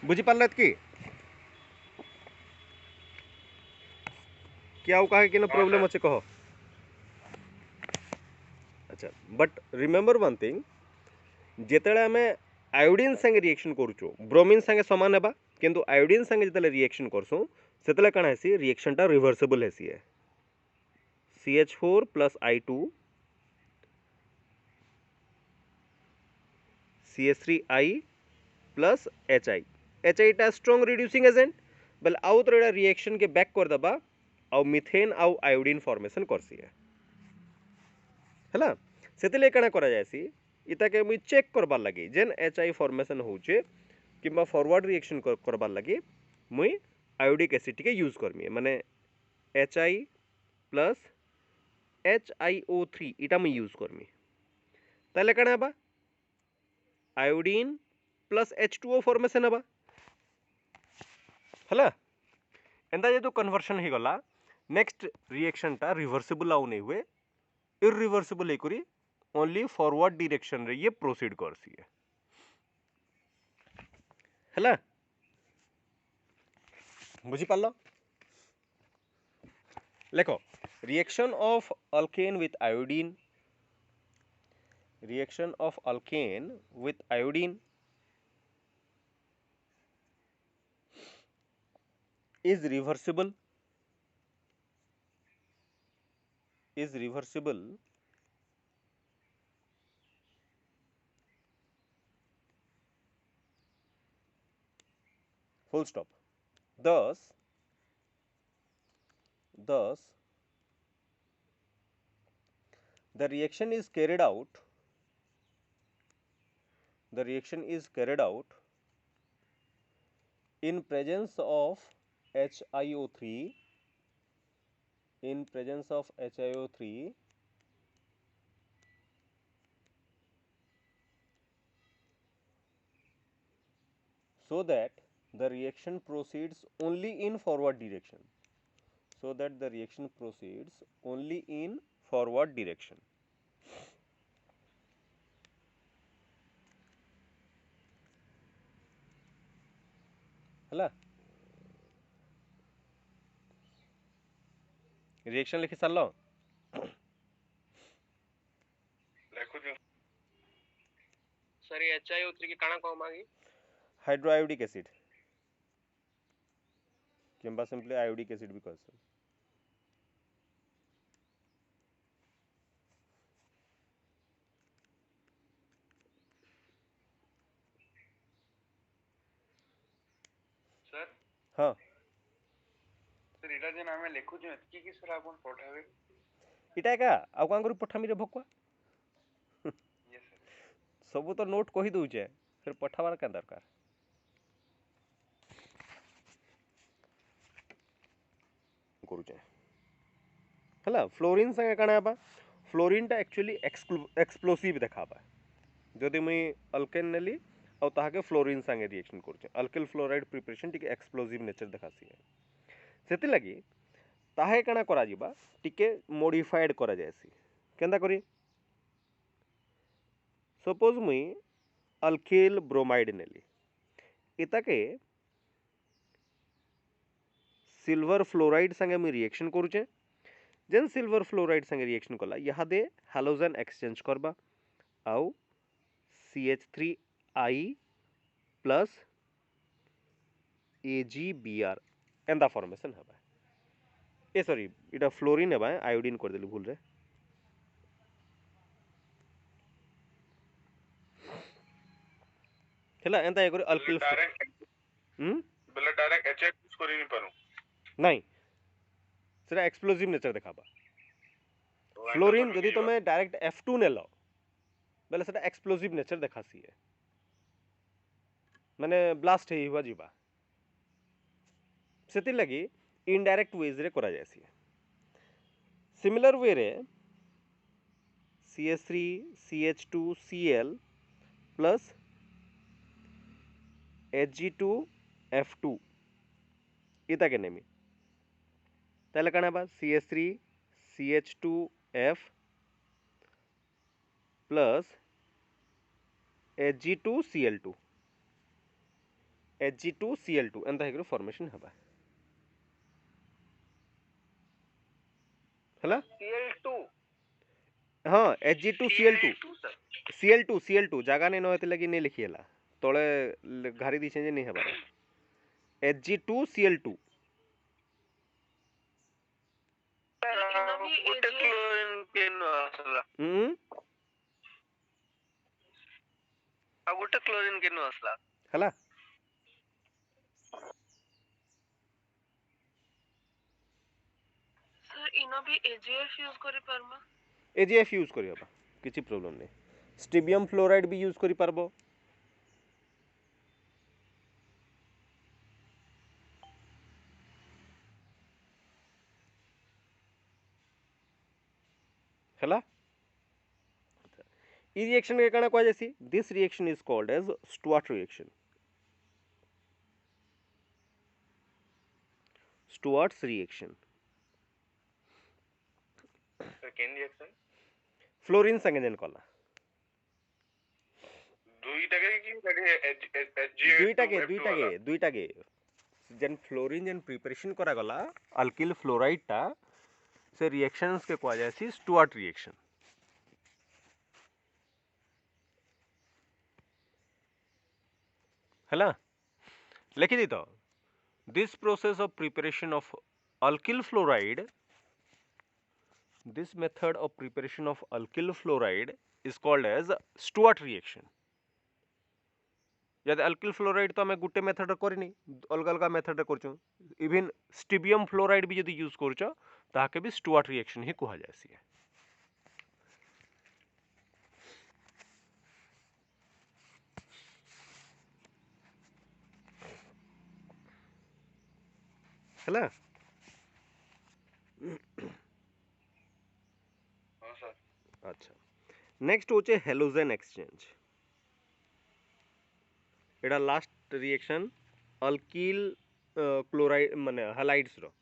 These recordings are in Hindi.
बुझी पारलत कि आउ कहा कि प्रॉब्लम अच्छे कह। अच्छा बट रिमेंबर वन थिंग जिते आम आयोडीन संगे रिएक्शन करूँ ब्रोमीन संगे सामान है किंतु आयोडीन संगे जो रिएक्शन करसुँ से कण है रिएक्शनटा रिभर्सिबल है CH4 plus I2 CH3I plus HI टा स्ट्रॉन्ग रिड्यूसिंग एजेंट बेले आउ तो रिएक्शन के बैक कर दबा आउ मिथेन आउ आयोडीन फॉर्मेशन करसी है से कण करा जायसी इताके मुई चेक करबार लगी जेन HI फॉर्मेशन होचे किंबा फॉरवर्ड रिएक्शन करबार लगी मुई आयोडिक एसिड के यूज करमी माने HI प्लस HiO3 इटा मुई यूज करमी ताले कण हबा आयोडीन प्लस H2O फॉर्मेशन हबा हला एंदा जेतु कन्वर्शन ही गला नेक्स्ट रिएक्शन टा रिवर्सिबल आउ नहीं हुए इरिवर्सिबल एकरी ओनली फॉरवर्ड डायरेक्शन रे ये प्रोसीड करसी है बुझी पारलो लेखो reaction of alkane with iodine reaction of alkane with iodine is reversible full stop thus the reaction is carried out in presence of HiO3 so that the reaction proceeds only in forward direction है रिएक्शन लिखि सारल सर ये HiO3 के काना कौन मांगी हाइड्रोआयोडिक एसिड किंबा सिंपली आयोडिक एसिड भी कहते सर हाँ सर इटा जेन आमे लिखु जे एतकी की सर आपन पठावे इटा का आउ कां करू पठामी रे भकुआ यस सर सब तो नोट कहि दउचे फिर पठावार का दरकार करूचे हला फ्लोरीन संगे काना हबा फ्लोरीन टा एक्चुअली एक्सप्लोसिव देखाबा जदि मुई अल्केन नेली और ताहाके फ्लोरीन संगे रिएक्शन करूचे अल्किल फ्लोराइड प्रिपरेशन टिके एक्सप्लोसिव नेचर देखासी सेति लगी ताहे काना करा जिबा टिके मॉडिफाइड करा जायसी केंदा करी सपोज मुई अल्किल ब्रोमाइड नेली इताके सिल्वर फ्लोराइड संगे मुई रिएक्शन करूचे जेन सिल्वर फ्लोराइड संगे रिएक्शन कला यहादे हालोजन एक्सचेंज करबा आउ CH3I प्लस AgBr एंदा फॉर्मेशन हबा ए सॉरी इटा फ्लोरीन हबा आयोडीन कर देली भूल रे हला एंदा एकरे अल्किल बेले डायरेक्ट HI यूज करि नि पारू नहीं सेटा एक्सप्लोसिव नेचर देखाबा फ्लोरीन यदि तुम डायरेक्ट F2 ने लो बेले सेटा एक्सप्लोसिव नेचर देखासी है माने ब्लास्ट हे हुआ जीवा सेति लगी इनडायरेक्ट वेज रे करा जायसी सिमिलर वे रे CH3 CH2 Cl plus Hg2 F2 इता के नेमी ताले काना बा CH3 CH2F plus Hg2 Cl2 Hg2Cl2 एंता हेकरो फॉर्मेशन हबा हला Cl2 हाँ Hg2Cl2 सर Cl2 जागा नहीं नहते लगी नहीं लिखिएला तोळे घारी दी चेंज नहीं हबार Hg2Cl2 गुटे क्लोरीन केनु असला आ गुटे क्लोरीन केनु असला हला सर इनो भी AgF यूज करि परमा AgF यूज करी हबा किछि प्रॉब्लम नहीं स्ट्रिबियम फ्लोराइड भी यूज करी पारबो हला ई रिएक्शन के काना कह जैसी this reaction is called as Stuart reaction Stuart's reaction sir केन रिएक्शन फ्लोरीन संगे जेन कला दुईटा के जेन फ्लोरीन जेन प्रिपरेशन करा गला अल्किल फ्लोराइड टा से रिएक्शंस के कह जैसी स्टुअर्ट रिएक्शन हला लिखि दी तो this process of preparation of alkyl fluoride this method of preparation of alkyl fluoride is called as Stewart reaction यदि alkyl fluoride तो हमें गुटे मेथड करनी अलग अलग मेथड करछु इवन स्टिबियम फ्लोराइड भी यदि यूज करछो ताके भी Stewart reaction ही कहा जायसी है हला हां सर अच्छा नेक्स्ट होचे हेलोजन एक्सचेंज एडा लास्ट रिएक्शन अल्किल क्लोराइड माने हैलाइड्स रो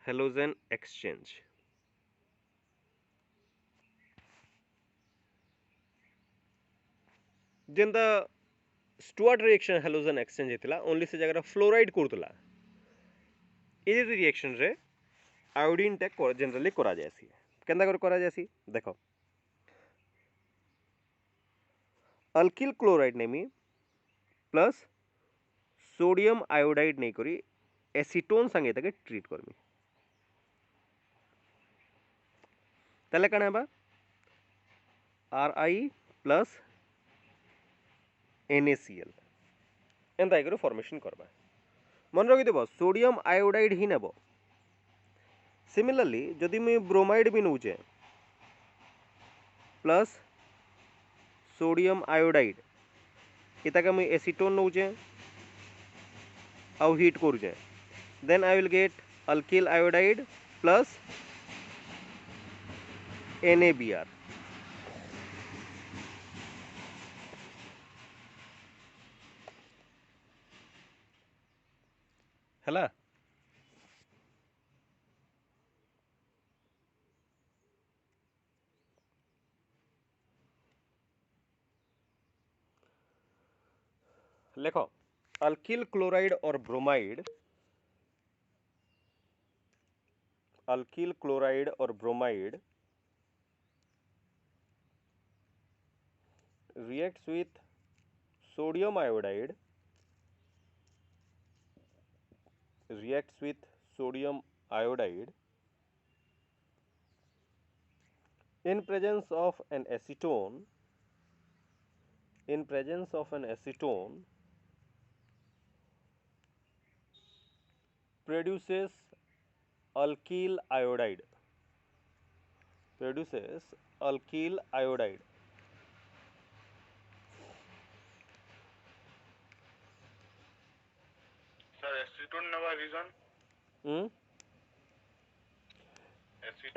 हेलोजन एक्सचेंज जेंदा स्टुअर्ट रिएक्शन हेलोजन एक्सचेंज हेतिला ओनली से जगह फ्लोराइड करतला ए रिएक्शन रे आयोडीन टेक जनरली करा जायसी केंदा करा जायसी देखो अल्किल क्लोराइड नेमी प्लस सोडियम आयोडाइड नहीं करी एसीटोन संगे तके ट्रीट करमी तले कण हेबा Ri प्लस NaCl एंता एकर फॉर्मेशन करबा मन रखि देबो सोडियम आयोडाइड ही नेबो सिमिलरली जदि मैं ब्रोमाइड भी नौचे प्लस सोडियम आयोडाइड इताके मैं एसीटोन नौचे आउ हीट करूचे then I will get alkyl iodide plus NaBr हला लिखो अल्किल क्लोराइड और ब्रोमाइड अल्किल क्लोराइड और bromide reacts with sodium iodide in presence of an acetone produces alkyl iodide sir acetone नवा रीजन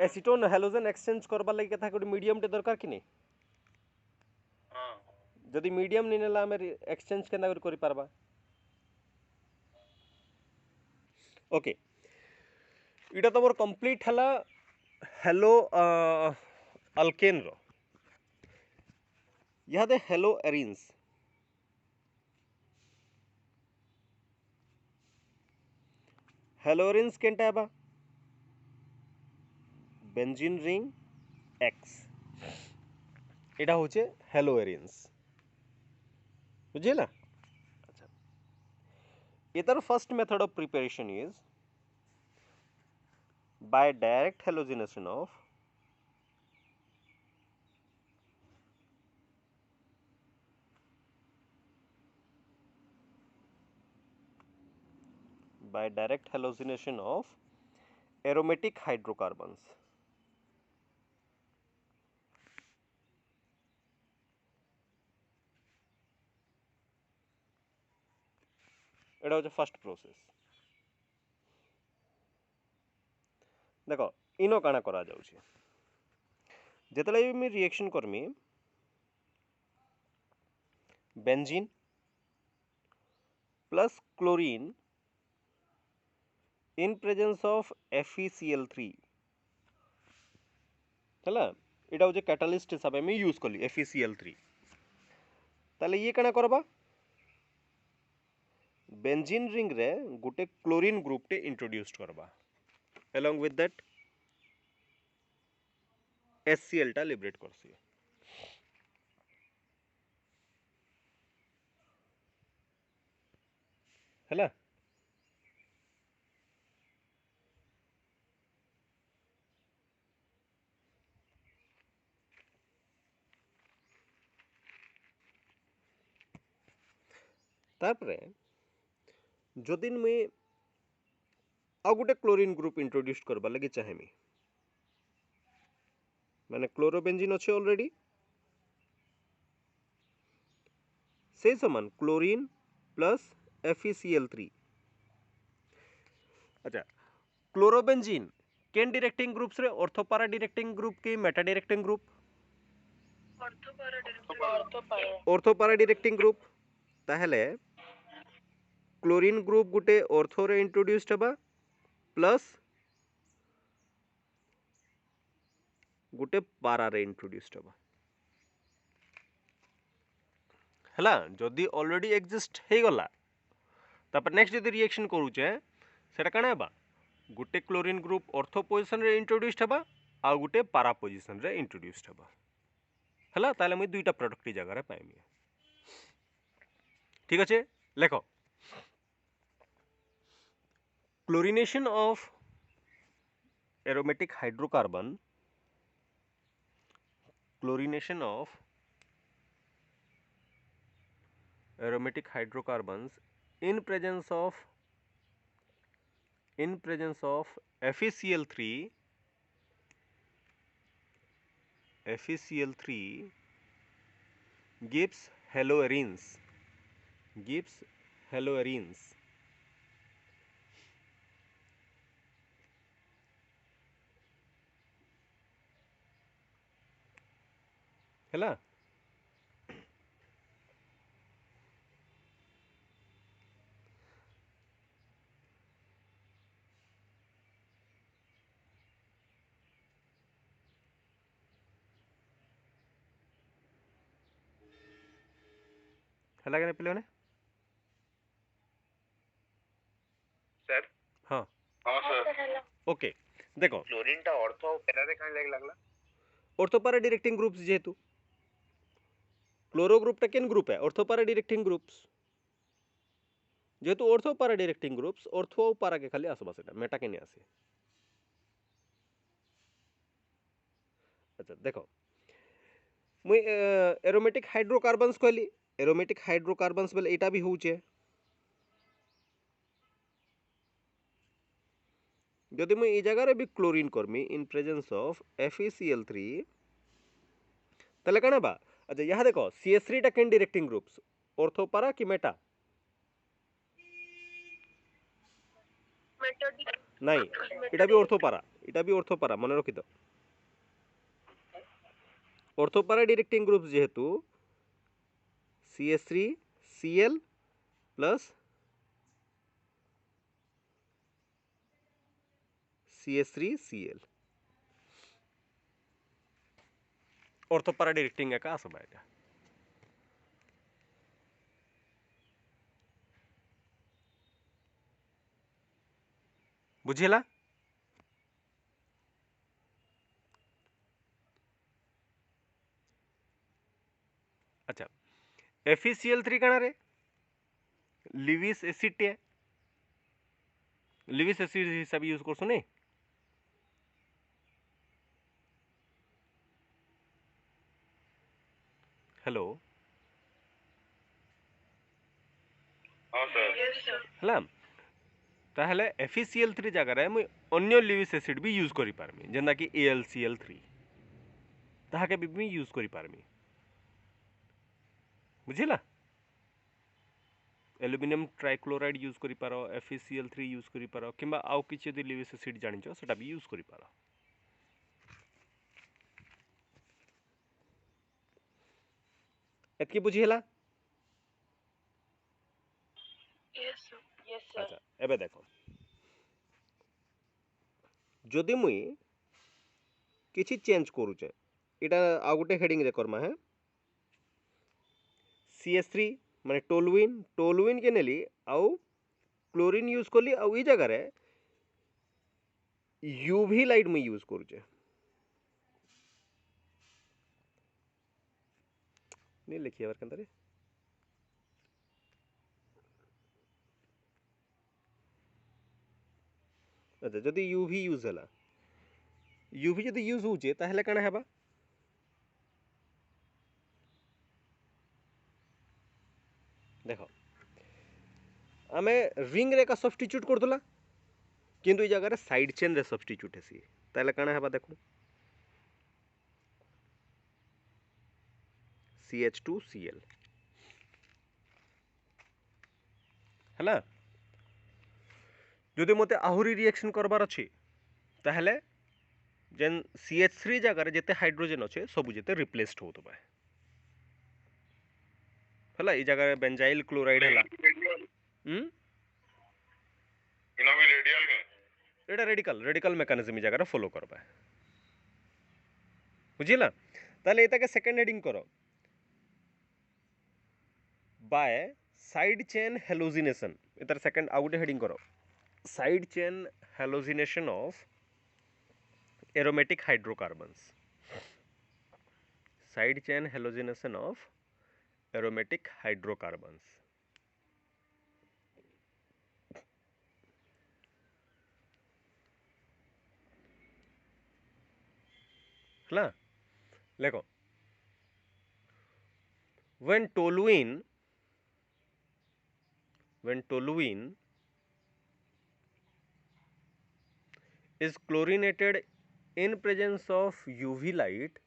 एसीटोन हेलोजन एक्सचेंज करबा लागि कथा कोड मीडियम टे दरकार कि नहीं हां जदि मीडियम नहीं नेला हमें एक्सचेंज केना करि पारबा ओके इटा तो मोर कंप्लीट हला हेलो अल्केन रो यहाँ दे हेलो एरिन्स हेलोरिन्स केनटा हेबा बेंजीन रिंग एक्स एटा होचे हेलोरिन्स बुझिला अच्छा इधर first method of preparation is by direct halogenation of aromatic hydrocarbons এটা হচ্ছে ফার্স্ট প্রসেস দেখো ইনো কাଣା করা যাଉଛି যেତେବେଳେ ବି ମୁଁ ରିଏକ୍ସନ୍ କରମି benzene plus chlorine in presence of FeCl3 ହେଲା এটা হচ্ছে ক্যাটালিস্ট হিসাবে আমি ইউজ কলি FeCl3 তাহলে ইয়ে কাଣା করবা बेंजीन रिंग रे गोटे क्लोरीन ग्रुप टे इंट्रोड्यूस करबा along with that HCl टा लिबरेट करसी हैला तारपरे जदि मुई आ गोटे क्लोरीन ग्रुप इंट्रोड्यूस करबा लगी चाहेमी माने क्लोरोबेंजीन अच्छे ऑलरेडी से समान क्लोरीन प्लस FeCl3 अच्छा क्लोरोबेंजीन केन डायरेक्टिंग ग्रुप्स रे ऑर्थोपारा डायरेक्टिंग ग्रुप की meta directing group ortho para directing group ताहले क्लोरीन ग्रुप गुटे ऑर्थो रे इंट्रोड्यूस्ड हबा प्लस गुटे पारा रे इंट्रोड्यूस्ड हबा हला जदी ऑलरेडी एग्जिस्ट हे गला तापर नेक्स्ट जदी रिएक्शन करूचे सेटा काना हबा गुटे क्लोरीन ग्रुप ऑर्थो पोजीशन रे इंट्रोड्यूस्ड हबा आ गुटे पारा पोजीशन रे इंट्रोड्यूस्ड हबा हला ताले मैं दुईटा प्रोडक्ट जगह रे पाइमी ठीक अच्छे लेखो chlorination of aromatic hydrocarbon chlorination of aromatic hydrocarbons in presence of FeCl3 gives haloarenes ହେଲା ହେଲା के पिले सर हाँ हां सर ओके देखो क्लोरीन टा ऑर्थो पैरा रे काहे लागला ऑर्थोपारा डायरेक्टिंग ग्रुप्स जेहेतु क्लोरो ग्रुप टा केन ग्रुप है ऑर्थोपारा डायरेक्टिंग ग्रुप्स जेहेतु ऑर्थोपारा डायरेक्टिंग ग्रुप्स ऑर्थो और पारा के खाली आसबा सेटा मेटा के नहीं आसे अच्छा देखो मुई एरोमेटिक हाइड्रोकार्बन्स कहली एरोमेटिक हाइड्रोकार्बन्स बेले एटा भी होउचे जदि मुई ए जगह रे भी chlorine Karmi in presence of FeCl3 तले कना बा अच्छा यहाँ देखो CH3 टा केन डायरेक्टिंग ग्रुप्स ऑर्थोपारा की मेटा नहीं इटा भी ऑर्थोपारा मन रखी दो ऑर्थोपारा डायरेक्टिंग ग्रुप्स जेहेतु CH3 Cl plus CH3 Cl ortho para directing का आसबा एटा बुझिला। अच्छा FeCl3 काना रे लिविस एसिड टे लिविस एसिड हिसाब यूज करसु नहीं। हेलो हाँ सर हला ताहले FeCl3 जगह रे मुई अन्य लिविस एसिड भी यूज करि पारमी जेंदा कि AlCl3 ताहाके भी यूज करि पारमी बुझिला। एल्युमिनियम ट्राइक्लोराइड यूज करि पारो FeCl3 यूज करि पारो किंबा आउ किछि यदि लिविस एसिड जानिचो सेटा भी यूज करि पारो। एतकी बुझिला। Yes, sir. Yes, sir. अच्छा एबे देखो जदि मुई किछि चेंज करूचे एटा आ गुटे हेडिंग रे करमा है CH3 माने टोलुइन के नेली आउ क्लोरीन यूज करली आउ ई जगह रे यूवी लाइट मुई यूज करूचे नहीं लिखिए बार कंदरे। अच्छा जदि यूवी यूज हला यूवी जदि यूज होचे ताहले काना हेबा देखो आमे रिंग रे का सब्स्टिट्यूट करदला किंतु ई जगह रे साइड चेन रे सब्स्टिट्यूट हेसी ताहले काना हेबा देखो CH2Cl हला जदि मते आहुरी रिएक्शन करबार अछि ताहले जेन CH3 जगह रे जेते हाइड्रोजन अच्छे सब जेते रिप्लेस्ड होतबा हला ई जगह रे बेंजाइल क्लोराइड हला इनो भी रेडियल के एटा रेडिकल मेकानिज्म ई जगह रे फॉलो करबा बुझिला। ताहले एता के सेकंड हेडिंग करो बाय साइड चेन हेलोजिनेशन एतार सेकंड आउट हेडिंग करो side chain halogenation of aromatic hydrocarbons side chain halogenation of aromatic hydrocarbons हला देखो when toluene is chlorinated in presence of UV light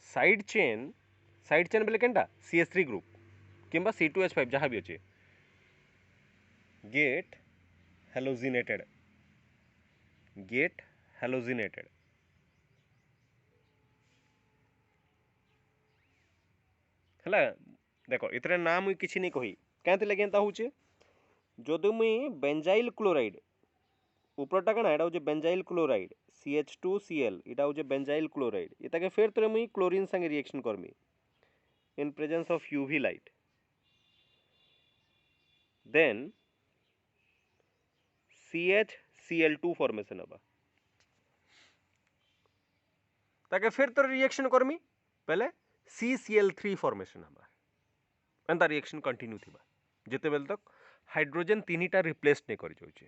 side chain बेले केनटा CH3 ग्रुप किंबा C2H5 जहाँ भी अच्छे गेट हेलोजिनेटेड हला देखो इतरे नाम मुई किछि नहीं कही क्या केनता होचे जदि मुई बेंजाइल क्लोराइड ऊपरटा कना एटा होचे बेंजाइल क्लोराइड CH2Cl एटा होचे बेंजाइल क्लोराइड एटाके फेर तरे मुई क्लोरीन संगे reaction Karmi in presence of UV light then CHCl2 formation हबा ताके फिर तो रिएक्शन करमी पहले CCl3 फॉर्मेशन हबा एंता रिएक्शन कंटिन्यू थिबा जेते बेल तक हाइड्रोजन तीनीटा रिप्लेस नहीं करि जाउचे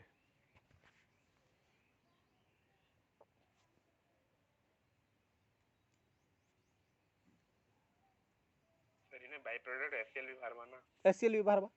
सर इने बाय प्रोडक्ट HCl भी बाहर ना HCl भी बाहर बा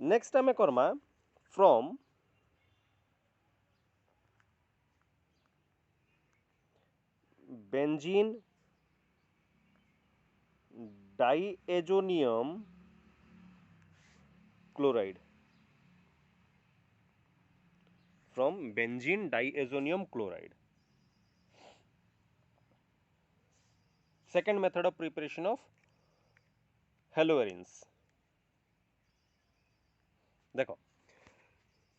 नेक्स्ट आमे Karma from benzene diazonium chloride from benzene diazonium chloride. Second method of preparation of haloarenes. देखो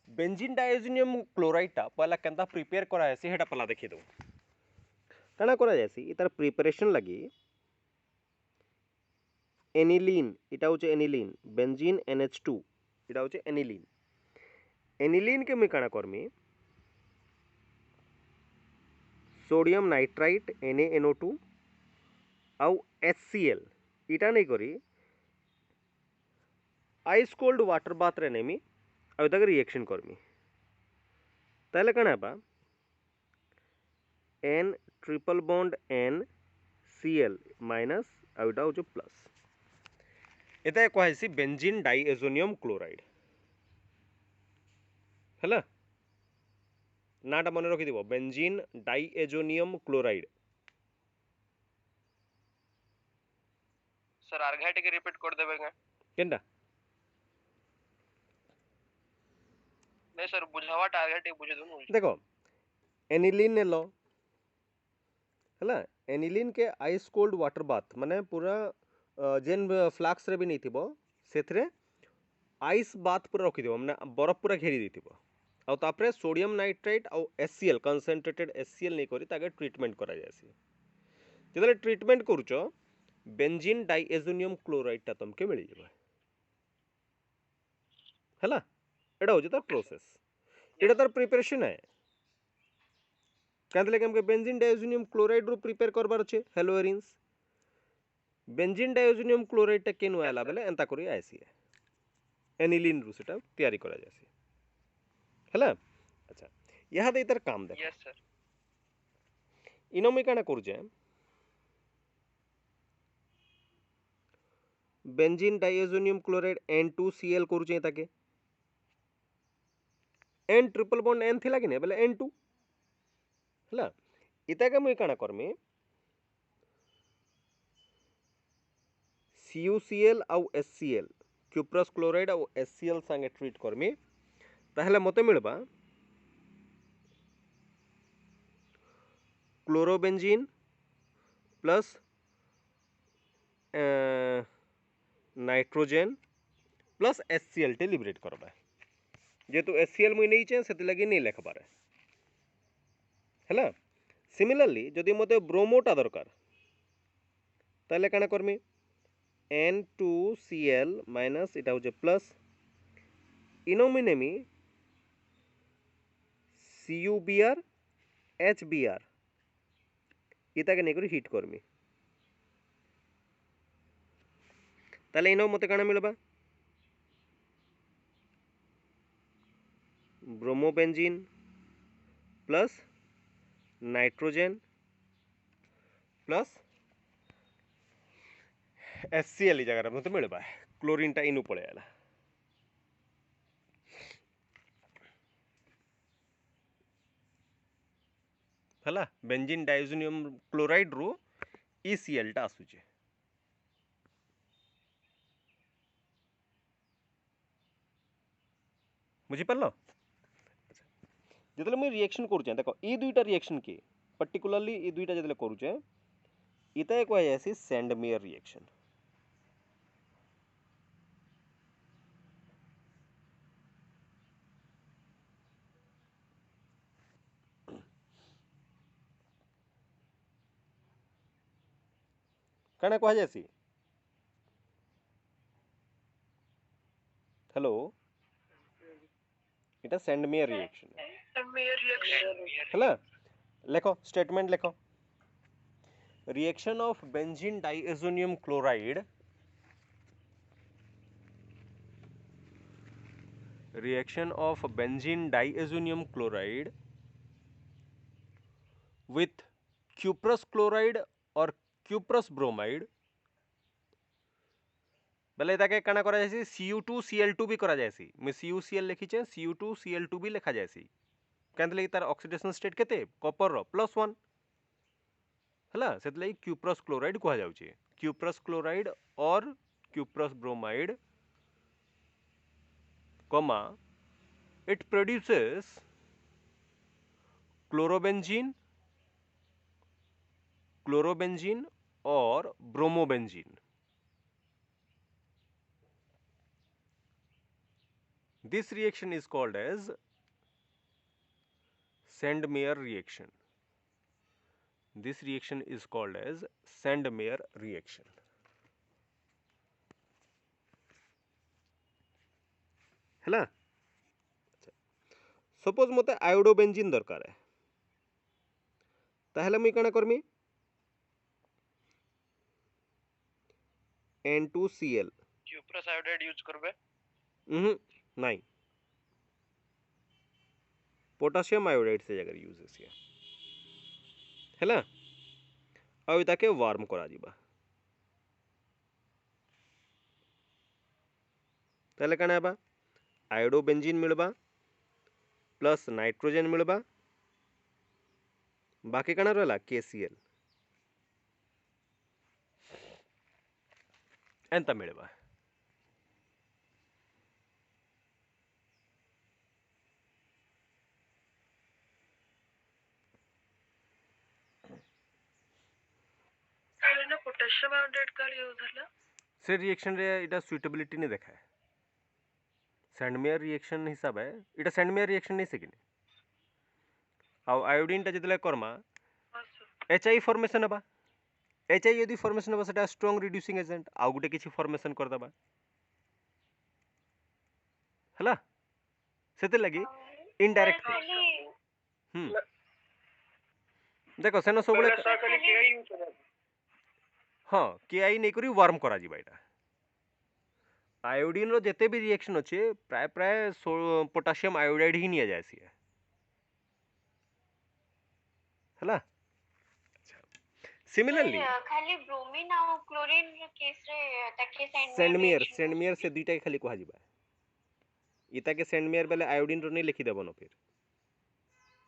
बेंजीन डायजोनियम क्लोराइड टा पहला केनता प्रिपेयर करा जायसी हेटा पहला देखि दो काना करा जायसी इतार प्रिपरेशन लगी एनिलीन इटा होचे एनिलीन बेंजीन NH2 इटा होचे एनिलीन एनिलीन के मी काना करमी सोडियम नाइट्राइट NaNO2 आउ HCl इटा नहीं करी आइस कोल्ड वाटर बाथ रे नेमी आउ तक रिएक्शन करमी ताले काना बा N triple bond N Cl minus आउ इटा होचे प्लस एता कहैसी बेंजीन डाइएजोनियम क्लोराइड हला नाटा मन रखि दिबो बेंजीन डाइएजोनियम क्लोराइड सर अर्घा टिके रिपीट कर देबे का केनडा नहीं सर बुझावा टारगेट टिके बुझे दूं देखो एनिलीन ने लो हला एनिलीन के आइस कोल्ड वाटर बाथ माने पूरा जेन फ्लाक्स रे भी नहीं थिबो सेथरे आइस बाथ पूरा रखि दिबो माने बरफ पूरा घेरी देथिबो आ तापरे सोडियम नाइट्राइट आ HCl कंसंट्रेटेड HCl नहीं करी ताके ट्रीटमेंट करा जायसी जेतले ट्रीटमेंट करूचो बेंजीन डाइएजोनियम क्लोराइड ता तुमके मिल जेबो हला एडा हो जता प्रोसेस एडा तार प्रिपरेशन है कांतले केम के बेंजीन डाइएजोनियम क्लोराइड रो प्रिपेयर करबार छे हेलोएरिन्स बेंजीन डाइएजोनियम क्लोराइड टा केनु आला बेले एंता करी आइसी एनिलीन रू सेटा तैयारी करा जायसी हला अच्छा यहा दे इतर काम देखो यस सर इनो में काना करू जे बेंजीन डाइएजोनियम क्लोराइड N2Cl करू जे ताके N ट्रिपल बॉन्ड N थिला कि ने बेले N2 हला इता के मुई काना करमी CuCl आउ HCl क्यूप्रस क्लोराइड आउ HCl संगे ट्रीट करमी ताहले मते मिलबा chlorobenzene plus nitrogen plus HCl टे लिबरेट करबा जेतु HCl मुई नहीं चे सेति लगी नहीं लेखबार हला सिमिलरली जदि मते ब्रोमोटा दरकार ताहले काना करमी N2Cl माइनस इटा होचे प्लस इनो मुई नेमी CuBr HBr इताके नहीं करी हीट करमी ताले इनो मते काना मिलबा bromobenzene plus nitrogen plus HCl जगह मते मिलबा क्लोरीन टा इनु पळे आला हला बेंजीन डाइएजोनियम क्लोराइड रो ECl टा आसुचे बुझी पारलो जेतले मैं रिएक्शन करूचे देखो ई दुईटा रिएक्शन के पर्टिकुलरली ई दुईटा जेतले करूचे इता एक ऐसी सैंडमेयर रिएक्शन कना कहा जायसी हेलो इटा सैंडमेयर रिएक्शन Sandmeyer reaction. हला लेखो स्टेटमेंट लेखो reaction of benzene diazonium chloride reaction of benzene diazonium chloride with cuprous chloride or cuprous bromide बेले ताके काना करा जायसी Cu2Cl2 भी करा जायसी मैं CuCl लिखी छे Cu2Cl2 भी लिखा जायसी केंतले तार ऑक्सीडेशन स्टेट केते कॉपर रो +1 हला सेतले cuprous chloride कहा जाउची cuprous chloride और cuprous bromide comma it produces chlorobenzene or bromobenzene. This reaction is called as Sandmeyer reaction. This reaction is called as Sandmeyer reaction. है सपोज मते आयोडोबेंजीन दरकार है ताहले मुई कणा करमी N2Cl क्यूप्रस आयोडाइड यूज करबे नहीं पोटासियम आयोडाइड से जगह यूज है हैला आ ताके वार्म करा जीबा ताहले कणा हेबा आयोडोबेंजीन मिलबा प्लस नाइट्रोजन मिलबा बाकी कणा रहला KCl एंता मिलबा ना पोटेशियम आयोडाइड का यूज हला से रिएक्शन रे इटा सुइटेबिलिटी नहीं देखा है सैंडमेयर रिएक्शन हिसाब है इटा सैंडमेयर रिएक्शन नहीं से किनी आ आयोडीन टा जतले करमा HI फॉर्मेशन हबा HI यदि फॉर्मेशन हबा सेटा स्ट्रांग रिड्यूसिंग एजेंट आ गुटे किछि फॉर्मेशन कर दबा हला सेते लगी इनडायरेक्ट देखो सेनो सबले हाँ KI नहीं करी वार्म करा जीबा इटा आयोडीन रो जेते भी रिएक्शन अछि प्राय प्राय पोटासियम आयोडाइड ही निया जायसी है हला सिमिलरली खाली ब्रोमीन और क्लोरीन केस रे ताके सेंडमेयर से दुईटा खाली कहा जीबा इता के सेंडमेयर बेले आयोडीन रो नहीं लिखि देबो न फिर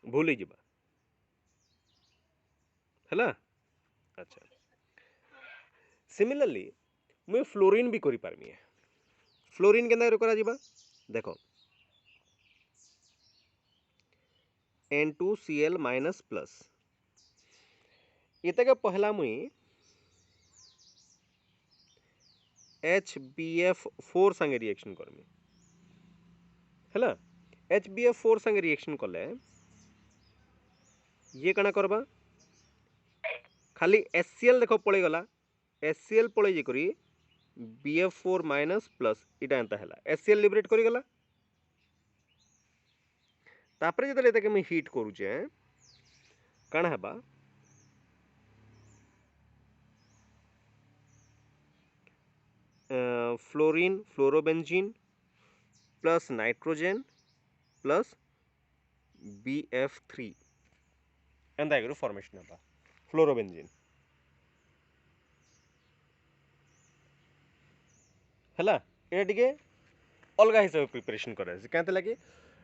भूल ही जीबा हला अच्छा सिमिलरली मैं फ्लोरीन भी करि पारमी है फ्लोरीन केना करा जीबा देखो N2Cl माइनस प्लस इता के पहला मुई HBF4 संगे रिएक्शन करमी हैला HBF4 संगे रिएक्शन कले ये कना करबा खाली HCl देखो पळे गला HCl पळे जे करी BF4 माइनस प्लस इटा एंता हैला HCl लिबरेट करी गला तापरे जतले एताके मैं हीट करूचे कना हेबा fluorine fluorobenzene plus nitrogen plus BF3 एंता एगरो फॉर्मेशन हेबा फ्लोरोबेंजीन हैला एटा टिके अलगा हिसाब प्रिपरेशन करे केते लागे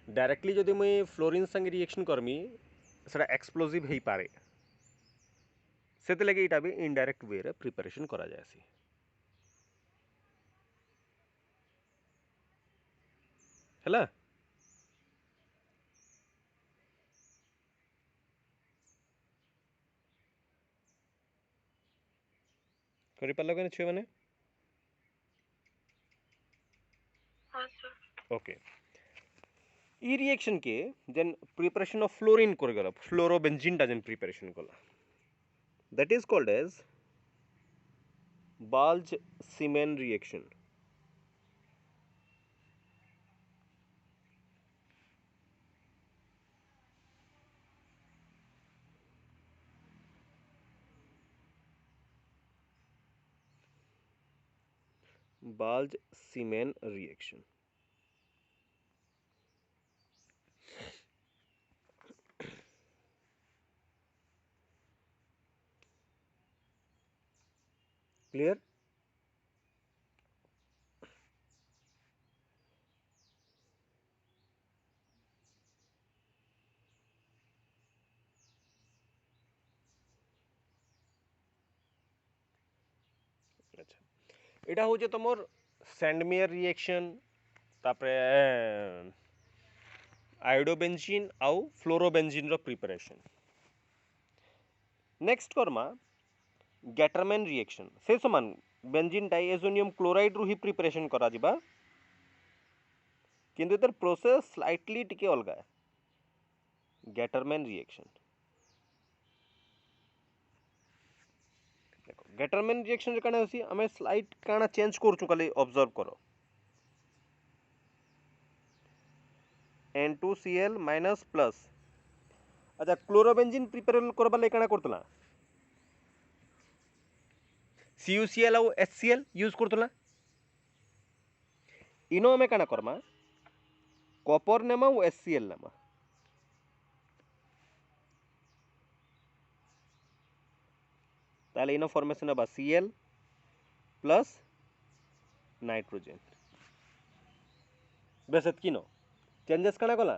डायरेक्टली जदि मुई फ्लोरीन संगे रिएक्शन करमी सेटा एक्सप्लोसिव हेई पारे सेते लागे इटा भी इनडायरेक्ट वे रे प्रिपरेशन करा जायसी हैला करि पालो के छे माने हां सर ओके ई रिएक्शन के देन प्रिपरेशन ऑफ फ्लोरीन कर गला फ्लोरोबेंजीन टा जेन प्रिपरेशन कला that is called as Balz-Schiemann reaction Balz-Schiemann reaction clear अच्छा एटा हो जे तमोर सैंडमेयर रिएक्शन तापरे आयोडोबेंजीन आउ फ्लोरोबेंजीन रो प्रिपरेशन नेक्स्ट करमा गैटरमैन रिएक्शन से समान बेंजीन डाइएजोनियम क्लोराइड रु ही प्रिपरेशन करा जिबा किंतु तर प्रोसेस स्लाइटली टिके अलगा गैटरमैन रिएक्शन देखो गैटरमैन रिएक्शन रे काना होसी हमें स्लाइट काना चेंज करछु खाली ऑब्जर्व करो N2Cl माइनस प्लस अच्छा क्लोरोबेंजीन प्रिपेयर करबा ले काना करतला CuCl आउ HCl यूज करतला इनो हमें काना करमा कॉपर नेमा और HCl नेमा ताले इनो फॉर्मेशन बा Cl प्लस नाइट्रोजन बेस एतकिनो चेंजेस काना गला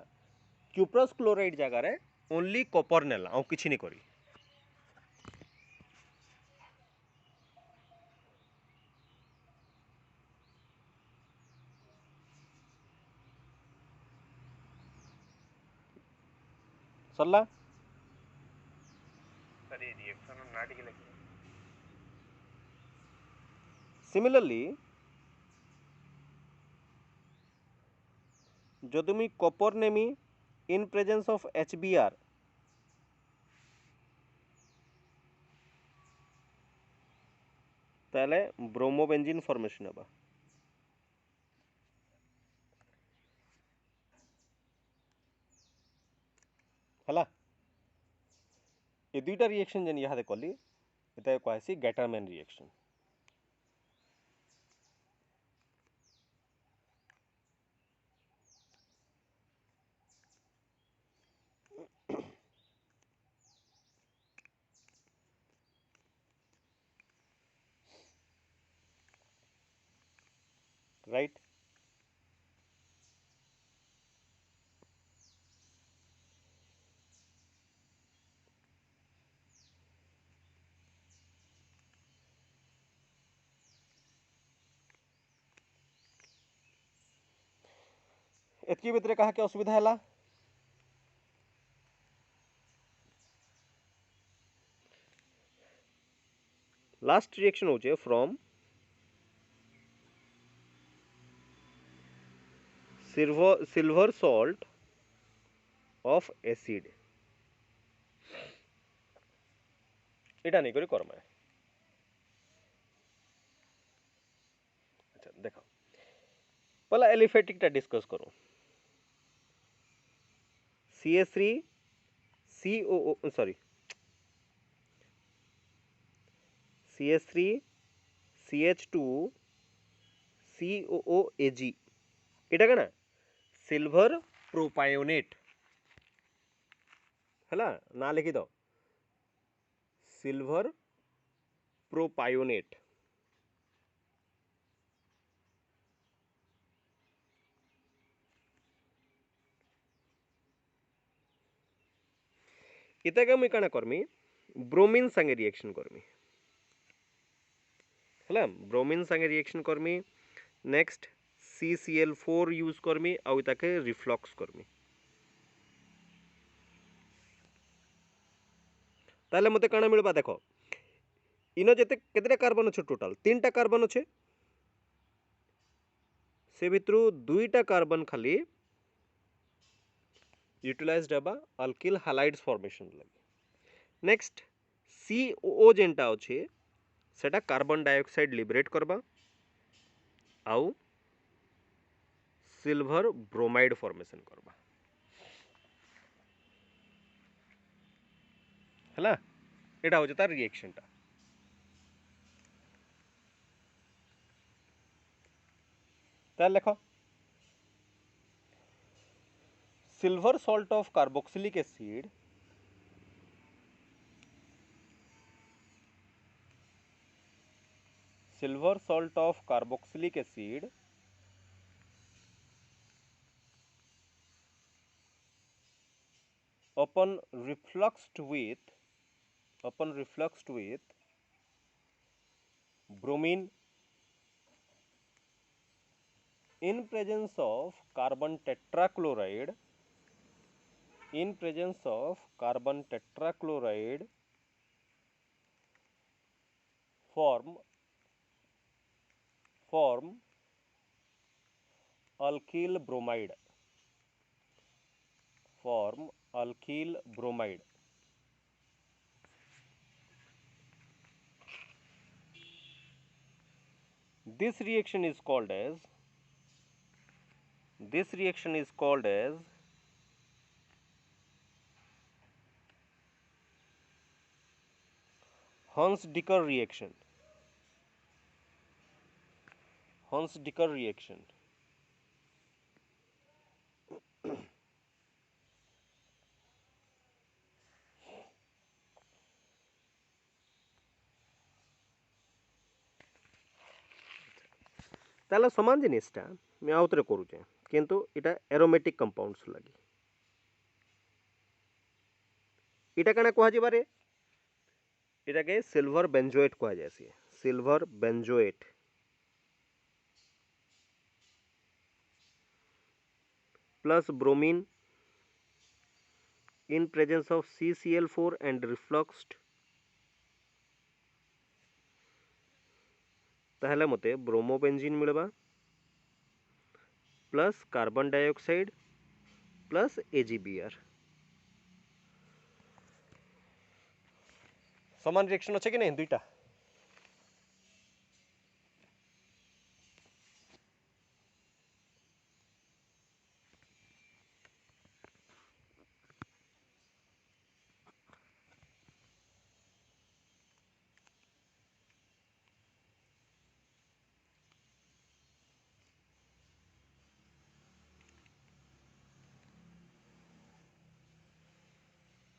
क्यूप्रस क्लोराइड जगह रे ओनली कॉपर नेला और किछि नहीं करी सरला सर ये रिएक्शन ना टिके लगे सिमिलरली যদি মুই কপর নেমি ইন প্রেজেন্স অফ HBr তাহলে ব্রোমোবেঞ্জিন ফর্মেশন হবা হলা এই দুইটা রিঅ্যাকশন যেন ইহাদে কলি এটা কইছি গ্যাটারম্যান রিঅ্যাকশন রাইট एतकी भितरे कहा के असुविधा हला लास्ट रिएक्शन होचे from silver salt of acid এটা नहीं करी करमा अच्छा देखो पहला एलिफेटिक टा डिस्कस करो CH3 COO sorry CH3 CH2 COOAg এটা কেনা सिल्वर प्रोपायोनेट है ना लिखी दो सिल्वर प्रोपायोनेट इतके मुई काना करमी ब्रोमीन संगे रिएक्शन करमी है ब्रोमीन संगे रिएक्शन करमी नेक्स्ट CCl4 यूज करमी आउ ताके रिफ्लक्स करमी ताले मते काना मिलबा देखो इनो जते केतेटा कार्बन अछि टोटल 3टा कार्बन अछि से भितरु 2टा कार्बन खाली यूटिलाइज्ड हबा अल्किल हैलाइड्स फॉर्मेशन लगी नेक्स्ट COO जेंटा अछि सेटा कार्बन डाइऑक्साइड लिबरेट करबा आउ सिल्वर ब्रोमाइड फॉर्मेशन करबा हला एटा हो जता रिएक्शन टा तार लिखो silver salt of carboxylic acid silver salt of carboxylic acid upon refluxed with bromine in presence of carbon tetrachloride, in presence of carbon tetrachloride form alkyl bromide, form alkyl bromide. This reaction is called as Hunsdiker reaction. Hunsdiker reaction. ताला समान जिनिसटा मैं आउतरे करूचे किंतु इटा एरोमेटिक कंपाउंड्स लगी इटा कना कहा जिबारे इटा के सिल्वर बेंजोएट कहा जायसी silver benzoate plus bromine in presence of CCl4 and refluxed ताहले मते ब्रोमोबेंजीन मिलबा plus carbon dioxide plus AgBr समान रिएक्शन अच्छे कि नहीं दुईटा